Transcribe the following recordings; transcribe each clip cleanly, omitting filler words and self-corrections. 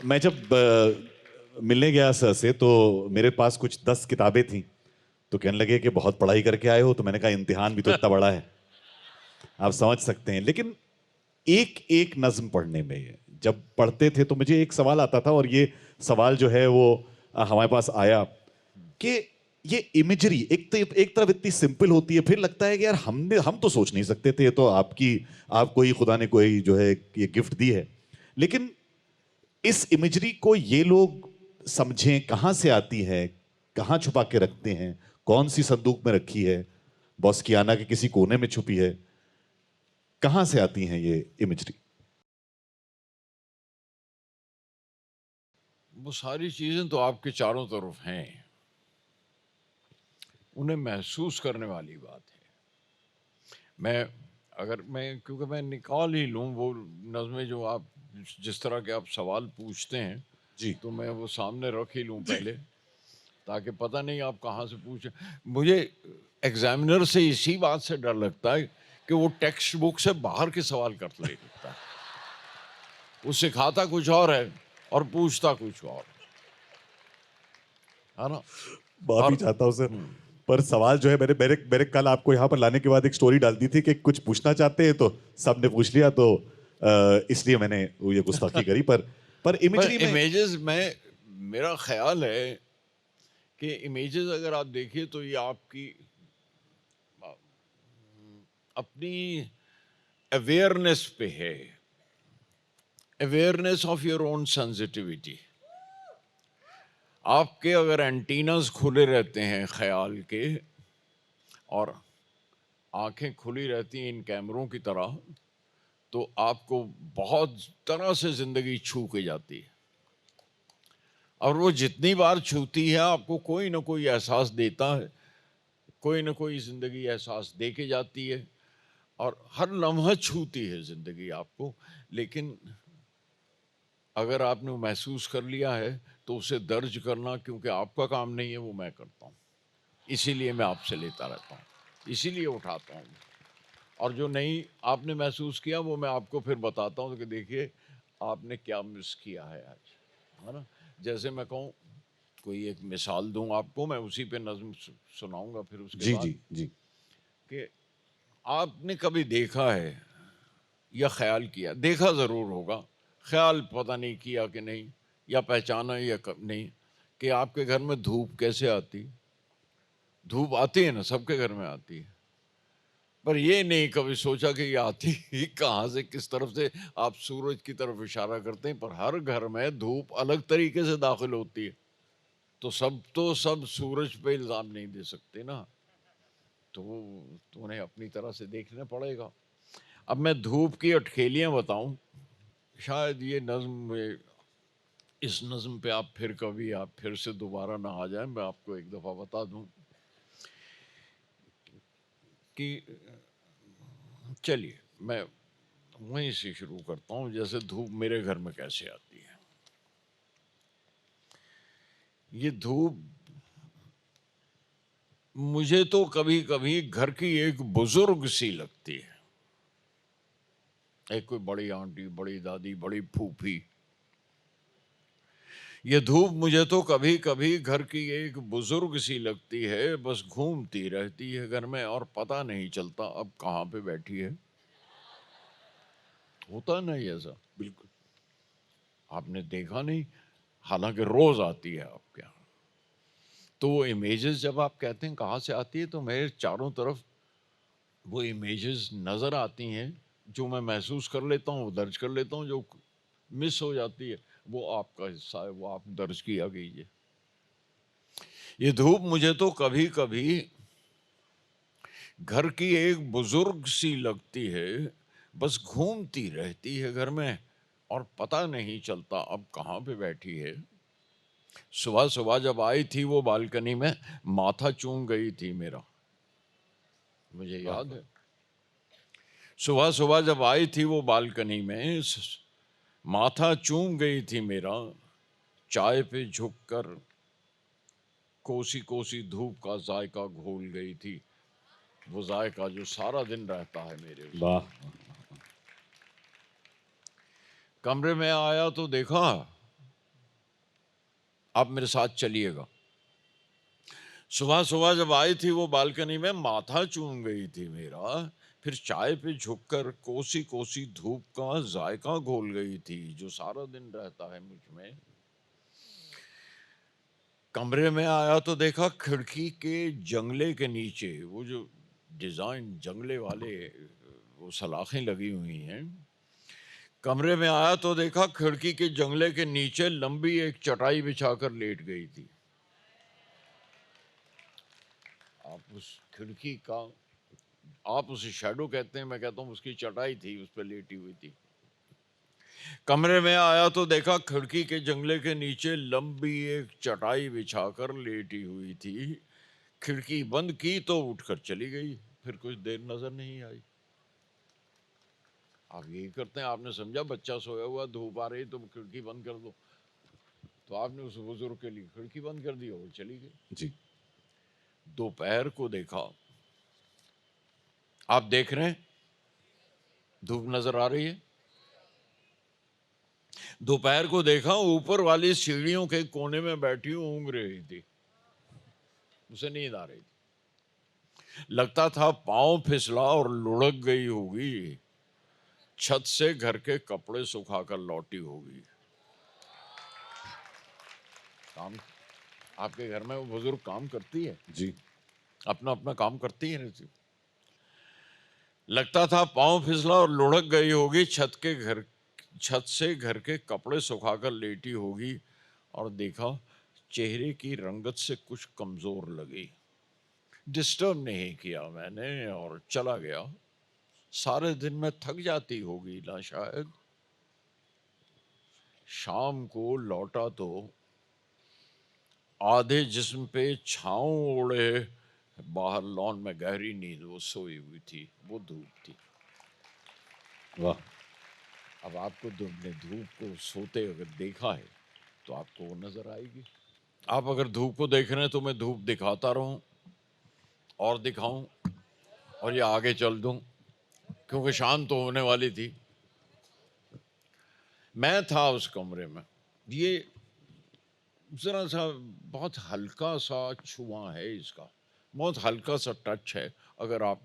میں جب ملنے گیا سر سے تو میرے پاس کچھ 10 کتابیں تھیں، تو کہنے لگے کہ بہت پڑھائی کر کے آئے ہو. تو میں نے کہا امتحان بھی تو اتنا بڑا ہے، آپ سمجھ سکتے ہیں. لیکن ایک ایک نظم پڑھنے میں جب پڑھتے تھے تو مجھے ایک سوال آتا تھا، اور یہ سوال جو ہے وہ ہمارے پاس آیا کہ یہ امیجری ایک طرف اتنی سمپل ہوتی ہے، پھر لگتا ہے کہ یار ہم تو سوچ نہیں سکتے تھے، یہ تو آپ کو ہی خدا نے کوئی جو ہے یہ گفٹ دی ہے. لیکن اس امیجری کو یہ لوگ سمجھیں کہاں سے آتی ہے، کہاں چھپا کے رکھتے ہیں، کون سی صندوق میں رکھی ہے، بوسکیانا کے کسی کونے میں چھپی ہے، کہاں سے آتی ہیں یہ امیجری؟ وہ ساری چیزیں تو آپ کے چاروں طرف ہیں، انہیں محسوس کرنے والی بات ہے. کیونکہ میں نکال ہی لوں وہ نظمیں جو آپ جس طرح کے آپ سوال پوچھتے ہیں، جی تو میں وہ سامنے رکھ ہی لوں پہلے، تاکہ پتہ نہیں آپ کہاں سے پوچھیں. مجھے ایگزامینر سے اسی بات سے ڈر لگتا ہے کہ وہ ٹیکسٹ بک سے باہر کے سوال کر لیتا ہے. وہ سکھاتا کچھ اور ہے اور پوچھتا کچھ اور ہے نا. اور معافی چاہتا ہوں سر، پر سوال جو ہے میں نے کل آپ کو یہاں پر لانے کے بعد ایک سٹوری ڈال دی تھی کہ کچھ پوچھنا چاہتے ہیں تو سب نے پوچھ لیا، تو اس لیے میں نے یہ گستاخی کری. پر امیجری میں امیجز میں میرا خیال ہے کہ امیجز اگر آپ دیکھیے تو یہ آپ کی اپنی اویئرنیس پہ ہے، awareness of your own sensitivity. آپ کے اگر اینٹیناز کھلے رہتے ہیں خیال کے اور آنکھیں کھلی رہتی ہیں ان کیمروں کی طرح، تو آپ کو بہت طرح سے زندگی چھو کے جاتی ہے. اور وہ جتنی بار چھوتی ہے آپ کو کوئی نہ کوئی احساس دیتا ہے، کوئی نہ کوئی زندگی احساس دے کے جاتی ہے، اور ہر لمحہ چھوتی ہے زندگی آپ کو. لیکن اگر آپ نے محسوس کر لیا ہے تو اسے درج کرنا، کیونکہ آپ کا کام نہیں ہے، وہ میں کرتا ہوں. اسی لیے میں آپ سے لیتا رہتا ہوں، اسی لیے اٹھاتا ہوں. اور جو نہیں آپ نے محسوس کیا وہ میں آپ کو پھر بتاتا ہوں کہ دیکھیے آپ نے کیا مس کیا ہے آج، ہے نا. جیسے میں کہوں، کوئی ایک مثال دوں آپ کو، میں اسی پہ نظم سناؤں گا پھر اس کے جی بعد، جی جی کہ آپ نے کبھی دیکھا ہے یا خیال کیا، دیکھا ضرور ہوگا، خیال پتہ نہیں کیا کہ نہیں، یا پہچانا یا نہیں، کہ آپ کے گھر میں دھوپ کیسے آتی. دھوپ آتی ہے نا، سب کے گھر میں آتی ہے، پر یہ نہیں کبھی سوچا کہ یہ آتی ہی کہاں سے، کس طرف سے. آپ سورج کی طرف اشارہ کرتے ہیں، پر ہر گھر میں دھوپ الگ طریقے سے داخل ہوتی ہے. تو سب سورج پہ الزام نہیں دے سکتے نا، تو انہیں اپنی طرح سے دیکھنا پڑے گا. اب میں دھوپ کی اٹکھیلیاں بتاؤں، شاید یہ نظم اس نظم پہ آپ پھر سے دوبارہ نہ آ جائیں. میں آپ کو ایک دفعہ بتا دوں کہ چلیے میں وہیں سے شروع کرتا ہوں. جیسے دھوپ میرے گھر میں کیسے آتی ہے. یہ دھوپ مجھے تو کبھی کبھی گھر کی ایک بزرگ سی لگتی ہے، ایک کوئی بڑی آنٹی، بڑی دادی، بڑی پھوپھی. یہ دھوپ مجھے تو کبھی کبھی گھر کی ایک بزرگ سی لگتی ہے، بس گھومتی رہتی ہے گھر میں اور پتہ نہیں چلتا اب کہاں پہ بیٹھی ہے. ہوتا نہیں ایسا؟ بالکل. آپ نے دیکھا نہیں، حالانکہ روز آتی ہے آپ کے یہاں. تو وہ امیجز جب آپ کہتے ہیں کہاں سے آتی ہے، تو میرے چاروں طرف وہ امیجز نظر آتی ہیں جو میں محسوس کر لیتا ہوں، وہ درج کر لیتا ہوں. جو مس ہو جاتی ہے وہ آپ کا حصہ ہے، وہ آپ درج کیا گئی ہے. یہ دھوپ مجھے تو کبھی کبھی گھر کی ایک بزرگ سی لگتی ہے، بس گھومتی رہتی ہے گھر میں اور پتہ نہیں چلتا اب کہاں پہ بیٹھی ہے. صبح صبح جب آئی تھی وہ بالکنی میں، ماتھا چوم گئی تھی میرا، مجھے یاد ہے. صبح صبح جب آئی تھی وہ بالکنی میں، ماتھا چوم گئی تھی میرا، چائے پہ جھک کر کوسی کوسی دھوپ کا ذائقہ گھول گئی تھی. وہ ذائقہ جو سارا دن رہتا ہے میرے اس واہ. کمرے میں آیا تو دیکھا آپ میرے ساتھ چلیے گا. صبح صبح جب آئی تھی وہ بالکنی میں ماتھا چوم گئی تھی میرا, پھر چائے پہ جھک کر کوسی کوسی دھوپ کا ذائقہ گھول گئی تھی جو سارا دن رہتا ہے مجھ میں. کمرے میں آیا تو دیکھا کھڑکی کے جنگلے کے نیچے وہ جو ڈیزائن جنگلے والے وہ سلاخیں لگی ہوئی ہیں. کمرے میں آیا تو دیکھا کھڑکی کے جنگلے کے نیچے لمبی ایک چٹائی بچھا کر لیٹ گئی تھی. آپ اس کھڑکی کا آپ اسے شیڈو کہتے ہیں, میں کہتا ہوں اس کی چٹائی تھی, اس پہ لیٹی ہوئی تھی. کمرے میں آیا تو دیکھا کھڑکی کے جنگلے کے نیچے لمبی ایک چٹائی بچھا کر لیٹی ہوئی تھی. کھڑکی بند کی تو اٹھ کر چلی گئی, پھر کچھ دیر نظر نہیں آئی. آپ یہی کرتے ہیں, آپ نے سمجھا بچہ سویا ہوا دھوپ آ رہی تو کھڑکی بند کر دو, تو آپ نے اس بزرگ کے لیے کھڑکی بند کر دی اور چلی گئی. جی دوپہر کو دیکھا, آپ دیکھ رہے ہیں دھوپ نظر آ رہی ہے. دوپہر کو دیکھا اوپر والی سیڑھیوں کے کونے میں بیٹھی اونگ رہی تھی, اسے نیند آ رہی تھی. لگتا تھا پاؤں پھسلا اور لڑک گئی ہوگی, چھت سے گھر کے کپڑے سکھا کر لوٹی ہوگی. کام آپ کے گھر میں وہ بزرگ کام کرتی ہے, جی اپنا اپنا کام کرتی ہے. لگتا تھا پاؤں پھسلا اور لڑک گئی ہوگی, چھت سے گھر کے کپڑے سکھا کر لیٹی ہوگی, اور دیکھا چہرے کی رنگت سے کچھ کمزور لگی. ڈسٹرب نہیں کیا میں نے اور چلا گیا. سارے دن میں تھک جاتی ہوگی نا شاید. شام کو لوٹا تو آدھے جسم پہ چھاؤں اوڑے باہر لان میں گہری نیند وہ سوئی ہوئی تھی. وہ دھوپ تھی. واہ. اب آپ کو دھوپ کو سوتے اگر دیکھا ہے تو آپ کو وہ نظر آئے گی. آپ اگر دھوپ کو دیکھ رہے ہیں تو میں دھوپ دکھاتا رہوں اور دکھاؤں اور یہ آگے چل دوں, کیونکہ شام تو ہونے والی تھی. میں تھا اس کمرے میں. یہ ذرا سا بہت ہلکا سا چھواں ہے اس کا, بہت ہلکا سا ٹچ ہے. اگر آپ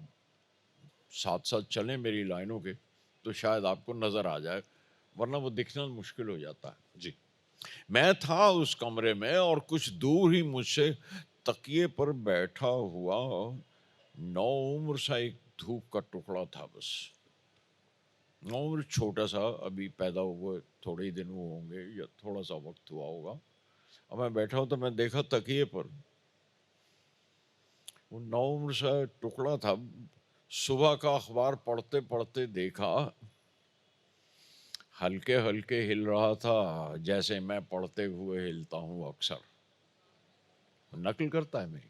ساتھ ساتھ چلیں میری لائنوں کے تو شاید آپ کو نظر آ جائے, ورنہ وہ دکھنا مشکل ہو جاتا ہے. جی میں تھا اس کمرے میں اور کچھ دور ہی مجھ سے تکیے پر بیٹھا ہوا نو عمر سا ایک دھوپ کا ٹکڑا تھا. بس نو عمر, چھوٹا سا, ابھی پیدا ہوئے تھوڑے ہی دن وہ ہوں گے یا تھوڑا سا وقت ہوا ہوگا. اور میں بیٹھا ہوں تو میں دیکھا تکیے پر وہ نو عمر سا ٹکڑا تھا. صبح کا اخبار پڑھتے پڑھتے دیکھا ہلکے ہلکے ہل رہا تھا, جیسے میں پڑھتے ہوئے ہلتا ہوں اکثر. نقل کرتا ہے میری,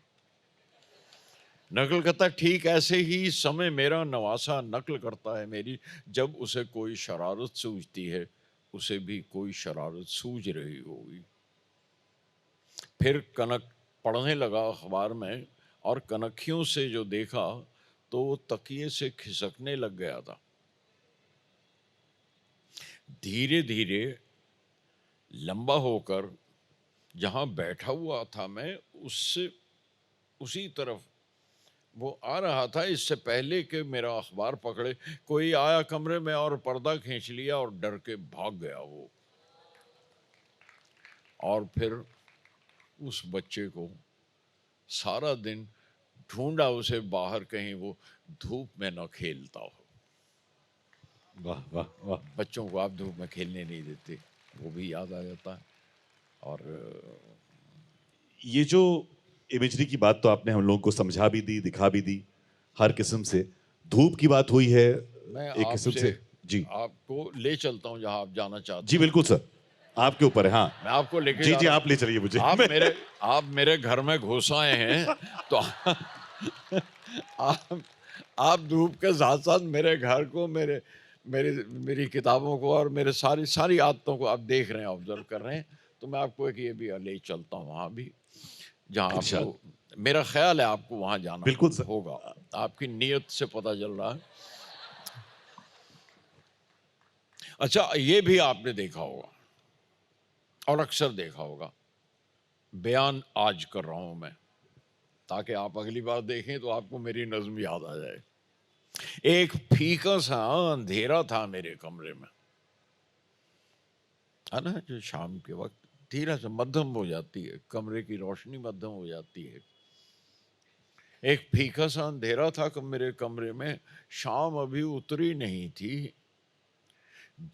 نقل کرتا ہے. ٹھیک ایسے ہی سمے میرا نواسا نقل کرتا ہے میری. جب اسے کوئی شرارت سوجتی ہے اسے بھی کوئی شرارت سوج رہی ہوگی. پھر کنک پڑھنے لگا اخبار میں, اور کنکھیوں سے جو دیکھا تو وہ تکیے سے کھسکنے لگ گیا تھا. دھیرے دھیرے لمبا ہو کر جہاں بیٹھا ہوا تھا میں اس سے اسی طرف وہ آ رہا تھا. اس سے پہلے کہ میرا اخبار پکڑے کوئی آیا کمرے میں اور پردہ کھینچ لیا اور ڈر کے بھاگ گیا وہ. اور پھر اس بچے کو سارا دن ڈھونڈا اسے باہر, کہیں وہ دھوپ میں نہ کھیلتا ہو. واہ واہ واہ. بچوں کو آپ دھوپ میں کھیلنے نہیں دیتے, وہ بھی یاد آ جاتا ہے. اور یہ جو امیجری کی بات تو آپ نے ہم لوگوں کو سمجھا بھی دی, دکھا بھی دی ہر قسم سے. دھوپ کی بات ہوئی ہے میں ایک آپ قسم سے سے. جی آپ کو لے چلتا ہوں جہاں آپ جانا چاہتے جی ہیں. بالکل سر, آپ کے اوپر ہے. ہاں میں آپ کو لے کے جی جا جی, رہا ہوں. آپ لے چلیے مجھے. آپ میرے گھر میں گھس آئے ہیں تو آپ دھوپ کے ساتھ ساتھ میرے گھر کو, میری کتابوں کو اور میرے ساری عادتوں کو آپ دیکھ رہے ہیں, آبزرو کر رہے ہیں. تو میں آپ کو ایک یہ بھی لے چلتا ہوں وہاں بھی جہاں آپ ارشاد. کو, میرا خیال ہے آپ کو وہاں جانا بالکل سر. ہوگا. آپ کی نیت سے پتہ چل رہا ہے. اچھا, یہ بھی آپ نے دیکھا ہوگا اور اکثر دیکھا ہوگا, بیان آج کر رہا ہوں میں، تاکہ آپ اگلی بار دیکھیں تو آپ کو میری نظم یاد آ جائے۔ ایک پھیکا سا اندھیرا تھا میرے کمرے میں، ہے نا، جو شام کے وقت دھیرا سا مدھم ہو جاتی ہے، کمرے کی روشنی مدھم ہو جاتی ہے۔ ایک پھیکا سا اندھیرا تھا میرے کمرے میں، شام ابھی اتری نہیں تھی،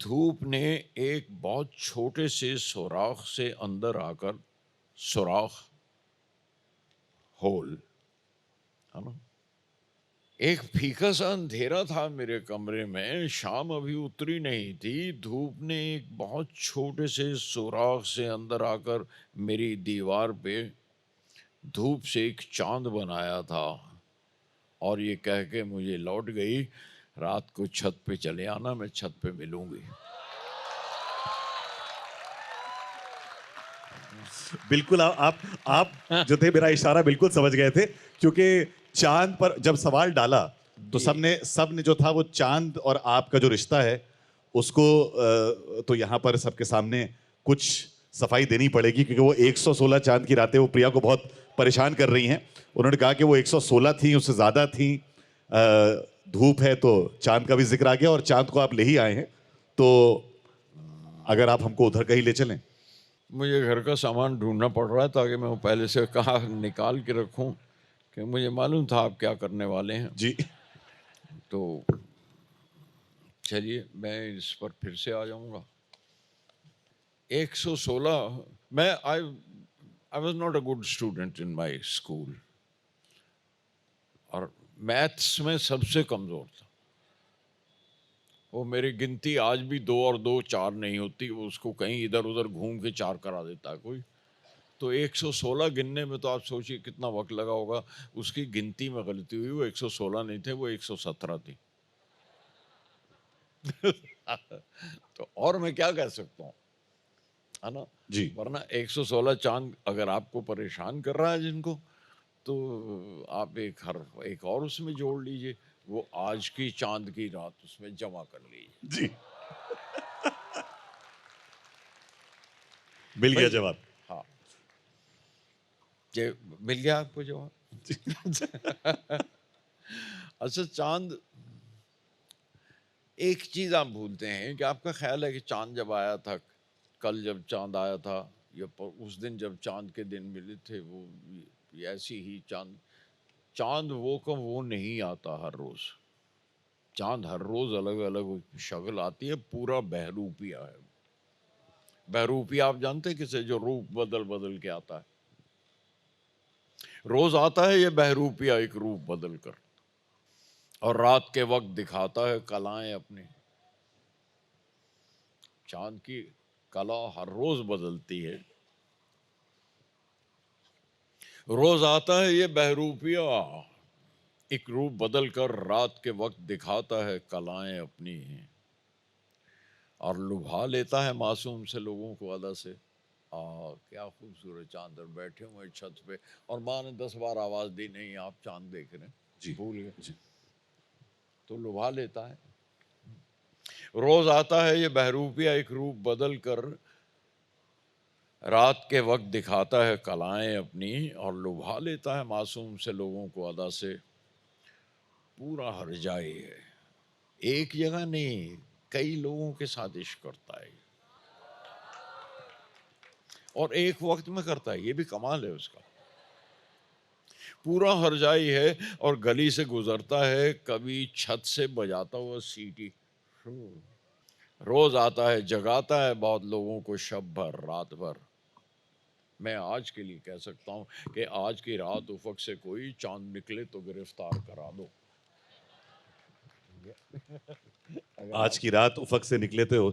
دھوپ نے ایک بہت چھوٹے سے سوراخ سے اندر آ کر، سوراخ، ہول، ہے نا، ایک پھیکا سا اندھیرا تھا میرے کمرے میں، شام ابھی اتری نہیں تھی، دھوپ نے ایک بہت چھوٹے سے سوراخ سے اندر آ کر میری دیوار پہ دھوپ سے ایک چاند بنایا تھا، اور یہ کہہ کے مجھے لوٹ گئی، رات کو چھت پہ چلے آنا، میں چھت پہ ملوں گی۔ بالکل آپ جو تھے میرا اشارہ بالکل سمجھ گئے تھے، کیونکہ چاند پر جب سوال ڈالا تو سب نے جو تھا وہ چاند اور آپ کا جو رشتہ ہے اس کو تو یہاں پر سب کے سامنے کچھ صفائی دینی پڑے گی، کیونکہ وہ 116 چاند کی راتیں وہ پریا کو بہت پریشان کر رہی ہیں۔ انہوں نے کہا کہ وہ 116 تھیں، اس سے زیادہ تھیں، دھوپ ہے تو چاند کا بھی ذکر آ گیا، اور چاند کو آپ لے ہی آئے ہیں، تو اگر آپ ہم کو ادھر کہیں لے چلیں۔ مجھے گھر کا سامان ڈھونڈنا پڑ رہا ہے تاکہ میں وہ پہلے سے کہا نکال کے رکھوں، کہ مجھے معلوم تھا آپ کیا کرنے والے ہیں۔ جی تو چلیے میں اس پر پھر سے آ جاؤں گا۔ 116، میں I was not a good student in my school، اور میتھس میں سب سے کمزور تھا۔ وہ میری گنتی آج بھی 2 اور 2 4 نہیں ہوتی، وہ اس کو کہیں ادھر ادھر گھوم کے 4 کرا دیتا ہے کوئی۔ تو 116 گننے میں تو آپ سوچیے کتنا وقت لگا ہوگا، اس کی گنتی میں غلطی ہوئی، وہ 116 نہیں تھے، وہ 117 تھی۔ تو اور میں کیا کہہ سکتا ہوں، ہے نا، جی ورنہ 116 چاند اگر آپ کو پریشان کر رہا ہے جن کو، تو آپ ایک اور اس میں جوڑ لیجئے، وہ آج کی چاند کی رات اس میں جمع کر لیجئے۔ جی مل گیا جواب۔ ہاں، یہ مل گیا آپ کو جواب۔ اچھا، چاند، ایک چیز آپ بھولتے ہیں کہ آپ کا خیال ہے کہ چاند جب آیا تھا، کل جب چاند آیا تھا، یا اس دن جب چاند کے دن ملے تھے، وہ ایسی ہی چاند وہ کا وہ نہیں آتا ہر روز۔ چاند ہر روز الگ الگ شکل آتی ہے، پورا بہروپیہ ہے۔ بہروپیہ آپ جانتے ہیں کسے، جو روپ بدل بدل کے آتا ہے، روز آتا ہے یہ بہروپیہ ایک روپ بدل کر، اور رات کے وقت دکھاتا ہے کلائیں اپنی۔ چاند کی کلا ہر روز بدلتی ہے، روز آتا ہے یہ بہروپیہ ایک روپ بدل کر، رات کے وقت دکھاتا ہے کلائیں اپنی، اور لبھا لیتا ہے معصوم سے لوگوں کو ادا سے۔ کیا خوبصورت چاند پر بیٹھے ہوئے چھت پہ، اور ماں نے 10 بار آواز دی نہیں آپ چاند دیکھ رہے ہیں، جی بھول گئے، جی تو لبھا لیتا ہے۔ روز آتا ہے یہ بہروپیہ ایک روپ بدل کر، رات کے وقت دکھاتا ہے کلائیں اپنی، اور لبھا لیتا ہے معصوم سے لوگوں کو ادا سے۔ پورا ہر جائے ہے، ایک جگہ نہیں، کئی لوگوں کے ساتھ عشق کرتا ہے، اور ایک وقت میں کرتا ہے، یہ بھی کمال ہے اس کا۔ پورا ہر جائی ہے، اور گلی سے گزرتا ہے، کبھی چھت سے بجاتا ہوا سیٹی۔ روز آتا ہے، جگاتا ہے بہت لوگوں کو شب بھر رات بھر۔ میں آج کے لیے کہہ سکتا ہوں کہ آج کی رات افق سے کوئی چاند نکلے تو گرفتار کرا دو۔ آج کی رات افق سے نکلے تو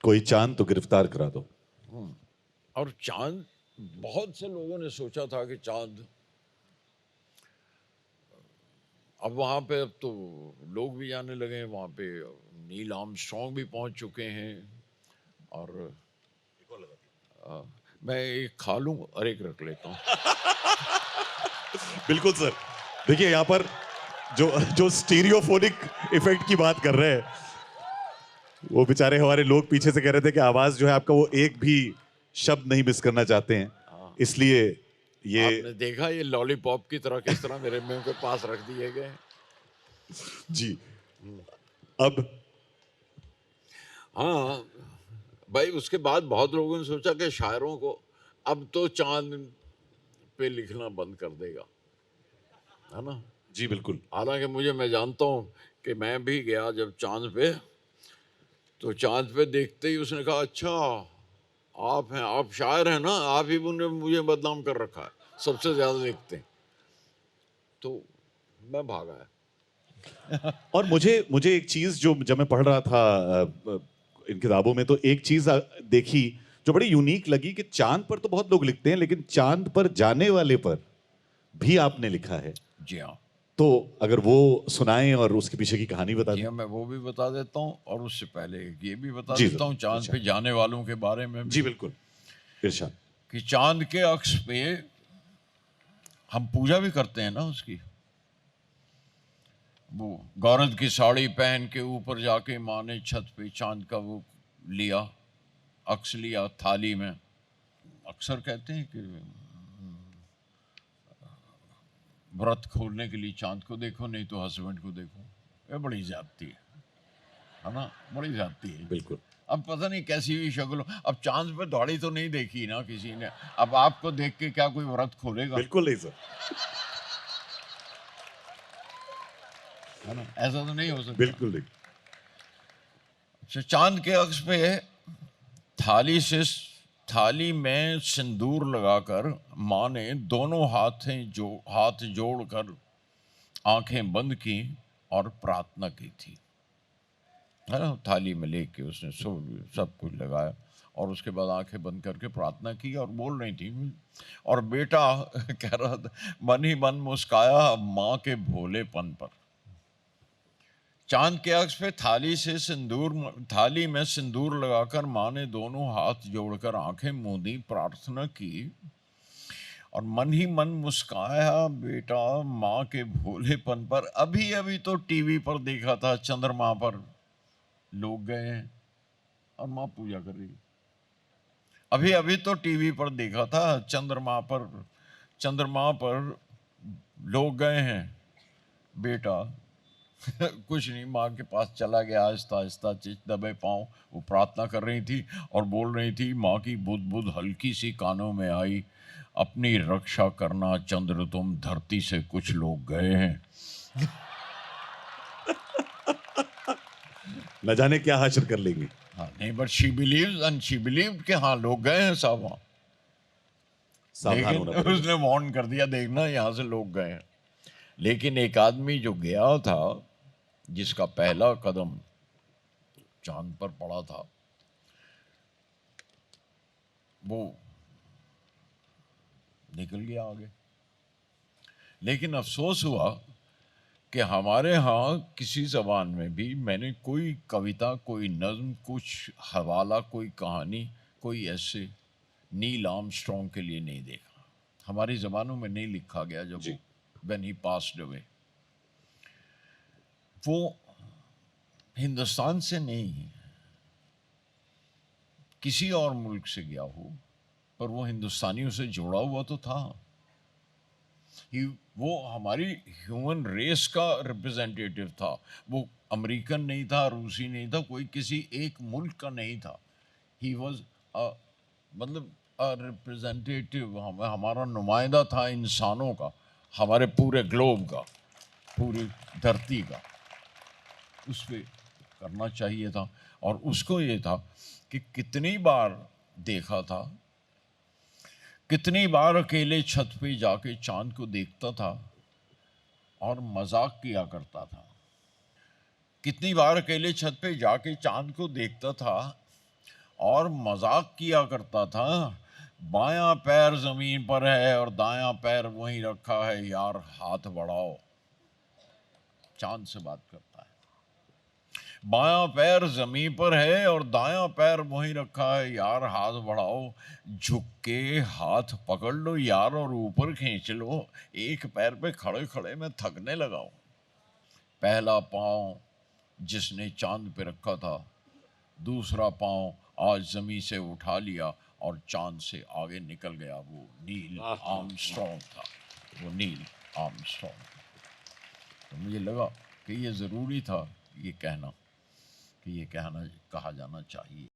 کوئی چاند تو گرفتار کرا دو۔ اور چاند، بہت سے لوگوں نے سوچا تھا کہ چاند، اب وہاں پہ اب تو لوگ بھی جانے لگے ہیں، وہاں پہ نیل آرمسٹرانگ بھی پہنچ چکے ہیں، اور میں ایک کھا لوں اور ایک رکھ لیتا ہوں۔ بالکل سر، دیکھیے یہاں پر جو اسٹیریو فونک ایفیکٹ کی بات کر رہے ہیں، وہ بیچارے ہمارے لوگ پیچھے سے کہہ رہے تھے کہ آواز جو ہے آپ کا، وہ ایک بھی شبد نہیں مس کرنا چاہتے ہیں۔ اس لیے آپ یہ نے دیکھا یہ لالی پاپ کی طرح کس طرح میرے منہ کے پاس رکھ دیے گئے. جی اب ہاں بھائی اس کے بعد بہت لوگوں نے سوچا کہ شاعروں کو اب تو چاند پہ لکھنا بند کر دے گا, ہے نا. جی بالکل حالانکہ میں جانتا ہوں کہ میں بھی گیا جب چاند پہ, تو چاند پہ دیکھتے ہی اس نے کہا اچھا آپ ہیں, آپ شاعر ہیں نا, آپ ہی نے مجھے بدنام کر رکھا ہے, سب سے زیادہ دیکھتے ہیں. تو میں بھاگا ہے. اور مجھے ایک چیز جو جب میں پڑھ رہا تھا ان کتابوں میں, تو ایک چیز دیکھی جو بڑی یونیک لگی کہ چاند پر تو بہت لوگ لکھتے ہیں لیکن چاند پر جانے والے پر بھی آپ نے لکھا ہے. جی ہاں, تو اگر وہ سنائیں اور اس کے پیچھے کی کہانی بتا جی دیں. ہاں, میں وہ بھی بتا دیتا ہوں اور اس سے پہلے یہ بھی بتا جی دیتا ہوں ضرور, چاند پہ جانے والوں کے بارے میں جی بھی, بالکل ارشاد. کہ چاند کے عکس پہ ہم پوجا بھی کرتے ہیں نا اس کی. وہ گورد کی ساڑی پہن کے اوپر جا کے ماں نے چھت پہ چاند کا وہ لیا, عکس لیا تھالی میں. اکثر کہتے ہیں کہ ورت کھولنے کے لیے چاند کو دیکھو نہیں تو ہسبینڈ کو دیکھو. یہ بڑی زیادتی ہے نا, بڑی زیادتی ہے. بالکل اب پتہ نہیں کیسی ہوئی شکل ہو. اب چاند پہ داڑھی تو نہیں دیکھی نا کسی نے, اب آپ کو دیکھ کے کیا کوئی ورت کھولے گا؟ بالکل نہیں سر, ہے نا, ایسا تو نہیں ہو سکتا. بالکل نہیں. اچھا, چاند کے عکس پہ تھالی میں سندور لگا کر ماں نے دونوں ہاتھ جوڑ کر آنکھیں بند کی اور پرارتھنا کی تھی, ہے نا. تھالی میں لے کے اس نے سب کچھ لگایا اور اس کے بعد آنکھیں بند کر کے پرارتھنا کی اور بول رہی تھی. اور بیٹا کہہ رہا تھا, من ہی من مسکایا ماں کے بھولے پن پر. چاند کے عکس پہ تھالی میں سندور لگا کر ماں نے دونوں ہاتھ جوڑ کر آنکھیں موندی, پرارتھنا کی اور من ہی من مسکایا بیٹا ماں کے بھولے پن پر. ابھی تو ٹی وی پر دیکھا تھا چندرما پر لوگ گئے ہیں اور ماں پوجا کر رہی. ابھی تو ٹی وی پر دیکھا تھا چندرما پر لوگ گئے ہیں بیٹا. کچھ نہیں, ماں کے پاس چلا گیا آہستہ آہستہ دبے پاؤں. وہ پرارتھنا کر رہی تھی اور بول رہی تھی, ماں کی بدھ ہلکی سی کانوں میں آئی, اپنی رکشا کرنا چندر تم, دھرتی سے کچھ لوگ گئے ہیں. نہ جانے کیا حشر کر لیں گے. ہاں نہیں, بٹ شی بلیوڈ کہ ہاں لوگ گئے ہیں صاحب وہاں. ساودھان لیکن ہونا پڑے اس گا. نے وارن کر دیا, دیکھنا یہاں سے لوگ گئے ہیں. لیکن ایک آدمی جو گیا تھا, جس کا پہلا قدم چاند پر پڑا تھا, وہ نکل گیا آگے. لیکن افسوس ہوا کہ ہمارے ہاں کسی زبان میں بھی میں نے کوئی کویتا, کوئی نظم, کچھ حوالہ, کوئی کہانی, کوئی ایسے نیل آرمسٹرانگ کے لیے نہیں دیکھا. ہماری زبانوں میں نہیں لکھا گیا جب جی. وہ when he passed away. وہ ہندوستان سے نہیں, کسی اور ملک سے گیا ہو, پر وہ ہندوستانیوں سے جڑا ہوا تو تھا. وہ ہماری ہیومن ریس کا ریپرزینٹیٹیو تھا. وہ امریکن نہیں تھا, روسی نہیں تھا, کوئی کسی ایک ملک کا نہیں تھا. ہی واز مطلب ریپرزینٹیٹیو, ہمارا نمائندہ تھا انسانوں کا, ہمارے پورے گلوب کا, پوری دھرتی کا. اس پہ کرنا چاہیے تھا. اور اس کو یہ تھا کہ کتنی بار دیکھا تھا, کتنی بار اکیلے چھت پہ جا کے چاند کو دیکھتا تھا اور مذاق کیا کرتا تھا. کتنی بار اکیلے چھت پہ جا کے چاند کو دیکھتا تھا اور مذاق کیا کرتا تھا. بایاں پیر زمین پر ہے اور دایاں پیر وہیں رکھا ہے, یار ہاتھ بڑھاؤ. چاند سے بات کرتا ہے. بایاں پیر زمین پر ہے اور دایاں پیر وہیں رکھا ہے, یار ہاتھ بڑھاؤ. جھک کے ہاتھ پکڑ لو یار اور اوپر کھینچ لو. ایک پیر پہ کھڑے کھڑے میں تھکنے لگا ہوں. پہلا پاؤں جس نے چاند پہ رکھا تھا, دوسرا پاؤں آج زمین سے اٹھا لیا اور چاند سے آگے نکل گیا وہ نیل واہ، واہ، آرمسٹرانگ تھا، وہ نیل آرمسٹرانگ تھا۔ تو مجھے لگا کہ یہ ضروری تھا یہ کہنا، کہ یہ کہا جانا چاہیے۔